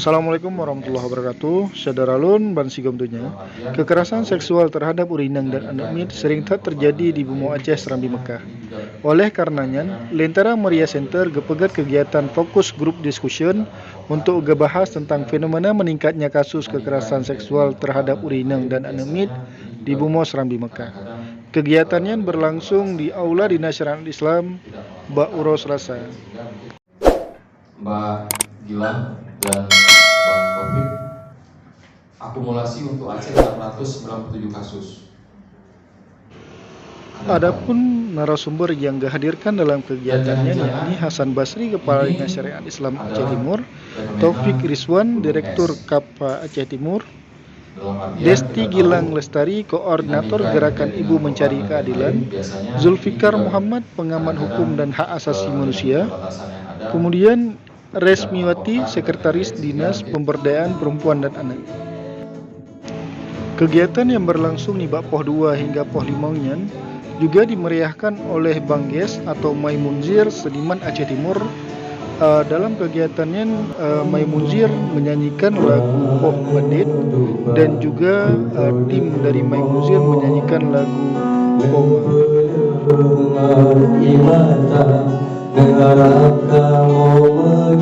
Assalamualaikum warahmatullahi wabarakatuh. Saudara Lun Bansigom dunya. Kekerasan seksual terhadap urinang dan anak mit sering terjadi di Bumi Aceh Serambi Mekah. Oleh karenanya, Lentera Meria Center gepegat kegiatan fokus grup discussion untuk ngebahas tentang fenomena meningkatnya kasus kekerasan seksual terhadap urinang dan anak mit di Bumi Serambi Mekah. Kegiatannya berlangsung di Aula Dinas Syariat Islam Mbak Uros Rasa. Mbak Gilang dan Bang Taufik, akumulasi untuk Aceh 697 kasus. Adapun narasumber yang dihadirkan dalam kegiatannya yakni Hasan Basri, Kepala Dinas Syariat Islam Aceh Timur, Taufik Rizwan, Direktur Kapa Aceh Timur, Desti Gilang Lestari, Koordinator Gerakan Ibu Mencari Keadilan, Zulfikar Muhammad, Pengamat Hukum dan Hak Asasi Manusia, kemudian Resmiwati, Sekretaris Dinas Pemberdayaan Perempuan dan Anak. Kegiatan yang berlangsung di Bak Poh 2 hingga Poh 5 Nyan juga dimeriahkan oleh Bang Ges atau Maimunzir, seniman Aceh Timur. Dalam kegiatannya Maimunzir menyanyikan lagu Poh Bandit dan juga tim dari Maimunzir menyanyikan lagu Poh. Mengharap kamu